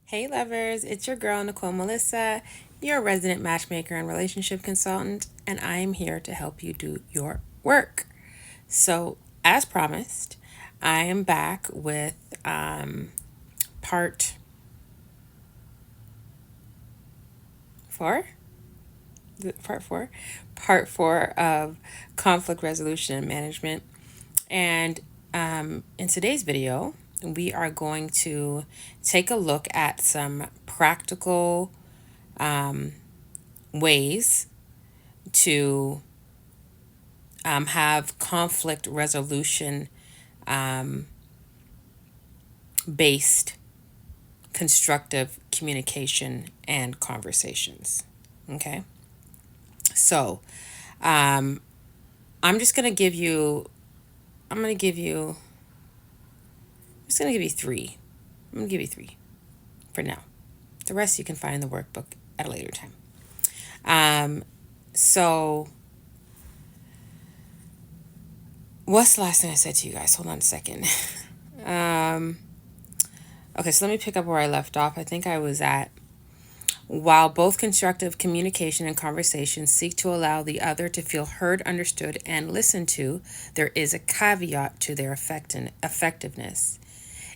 Hey lovers, it's your girl Nicole Melissa, your resident matchmaker and relationship consultant, and I am here to help you do your work. So, as promised, I am back with part four. Is it part four? Part four of conflict resolution and management. And in today's video, we are going to take a look at some practical ways to have conflict resolution based constructive communication and conversations. Okay. So I'm just going to give you, I'm going to give you, I'm just going to give you three. I'm going to give you three for now. The rest you can find in the workbook at a later time. So what's the last thing I said to you guys? Hold on a second. Okay, so let me pick up where I left off. I think I was at, while both constructive communication and conversation seek to allow the other to feel heard, understood, and listened to, there is a caveat to their effectiveness.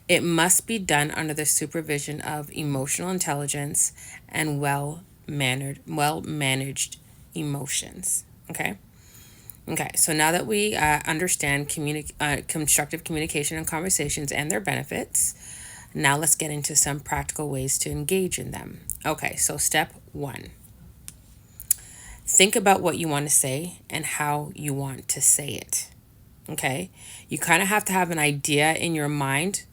It must be done under the supervision of emotional intelligence and well managed emotions. Okay. Okay, so now that we understand constructive communication and conversations and their benefits, now let's get into some practical ways to engage in them. Okay, so step one. Think about what you want to say and how you want to say it. Okay, you kind of have to have an idea in your mind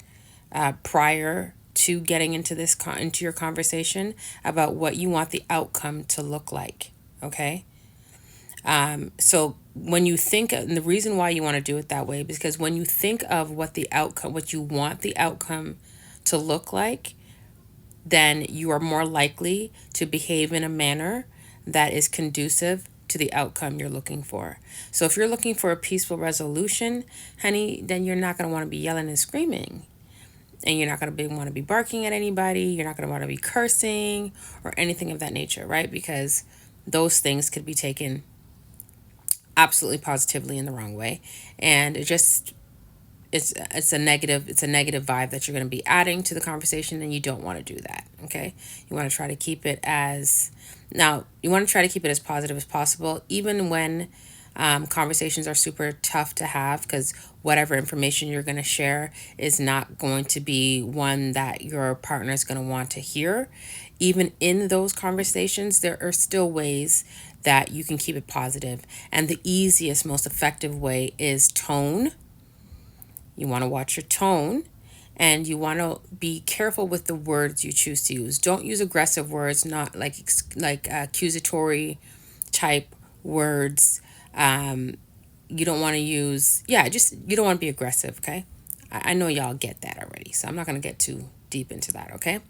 prior to getting into into your conversation about what you want the outcome to look like. Okay, so when you think, and the reason why you want to do it that way, because when you think of what you want the outcome to look like, then you are more likely to behave in a manner that is conducive to the outcome you're looking for. So if you're looking for a peaceful resolution, honey, then you're not going to want to be yelling and screaming. And you're not going to want to be barking at anybody. You're not going to want to be cursing or anything of that nature, right? Because those things could be taken absolutely positively in the wrong way. And it's a negative vibe that you're going to be adding to the conversation, and you don't want to do that. Okay, you want to try to keep it as positive as possible, even when conversations are super tough to have, because whatever information you're going to share is not going to be one that your partner is going to want to hear. Even in those conversations, there are still ways that you can keep it positive, and the easiest, most effective way is tone. You want to watch your tone, and you want to be careful with the words you choose to use. Don't use aggressive words, not like accusatory type words. You don't want to use, you don't want to be aggressive, okay? I know y'all get that already, so I'm not going to get too deep into that, okay?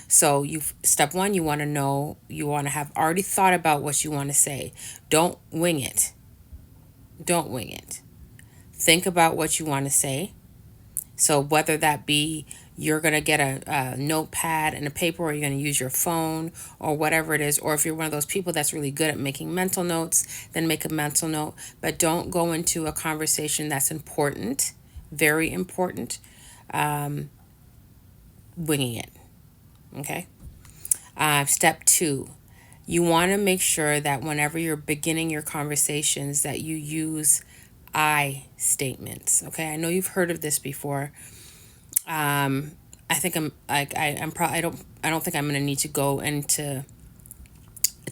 So step one, you want to have already thought about what you want to say. Don't wing it. Don't wing it. Think about what you want to say. So whether that be you're going to get a notepad and a paper, or you're going to use your phone, or whatever it is, or if you're one of those people that's really good at making mental notes, then make a mental note. But don't go into a conversation that's important, very important, winging it. Okay? Step two, you want to make sure that whenever you're beginning your conversations that you use I statements. Okay, I know you've heard of this before. I think I'm probably I don't think I'm gonna need to go into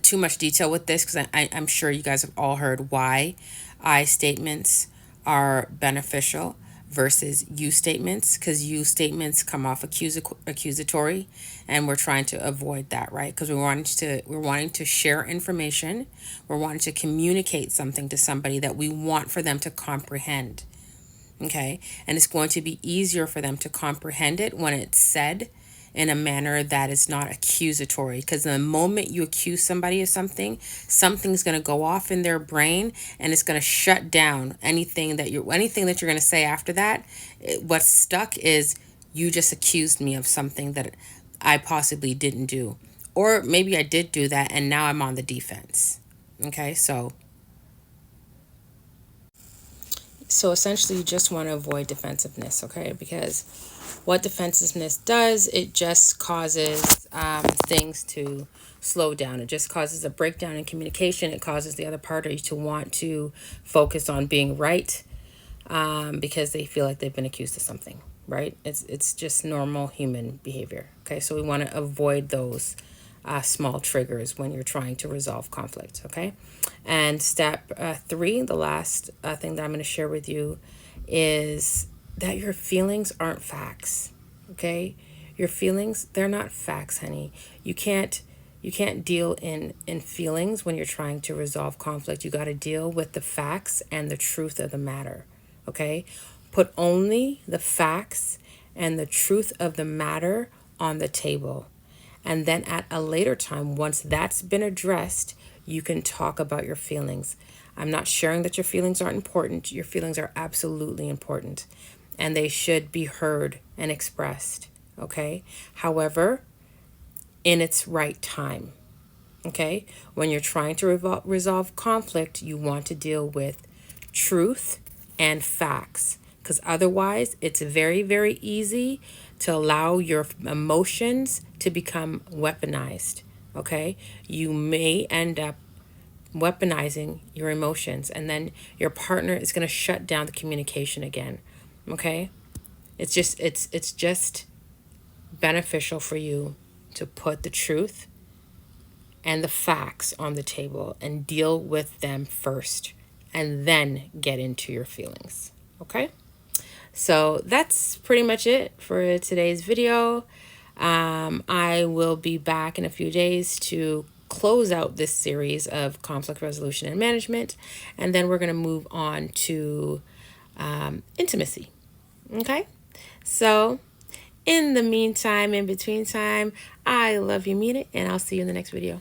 too much detail with this, because I'm sure you guys have all heard why I statements are beneficial versus you statements, because you statements come off accusatory, and we're trying to avoid that, right? Because we're wanting to share information, we're wanting to communicate something to somebody that we want for them to comprehend. Okay, and it's going to be easier for them to comprehend it when it's said in a manner that is not accusatory, because the moment you accuse somebody of something, something's going to go off in their brain, and it's going to shut down anything that you're going to say after that. What's stuck is, you just accused me of something that I possibly didn't do. Or maybe I did do that and now I'm on the defense. Okay, so essentially you just want to avoid defensiveness, okay? Because what defensiveness does, it just causes things to slow down. It just causes a breakdown in communication. It causes the other party to want to focus on being right, because they feel like they've been accused of something, right? It's just normal human behavior. Okay, so we want to avoid those small triggers when you're trying to resolve conflict. Okay, and step 3, the last thing that I'm going to share with you, is that your feelings aren't facts. Okay, your feelings, they're not facts, honey. You can't deal in feelings when you're trying to resolve conflict. You got to deal with the facts and the truth of the matter. Okay, put only the facts and the truth of the matter on the table, and then at a later time, once that's been addressed, you can talk about your feelings. I'm not sharing that your feelings aren't important. Your feelings are absolutely important and they should be heard and expressed. Okay, however, in its right time. Okay, when you're trying to resolve conflict, you want to deal with truth and facts, because otherwise it's very, very easy to allow your emotions to become weaponized. Okay, you may end up weaponizing your emotions, and then your partner is going to shut down the communication again. Okay, it's just beneficial for you to put the truth and the facts on the table and deal with them first and then get into your feelings. Okay? So that's pretty much it for today's video. I will be back in a few days to close out this series of conflict resolution and management, and then we're going to move on to intimacy. Okay? So, in the meantime, in between time, I love you, mean it, and I'll see you in the next video.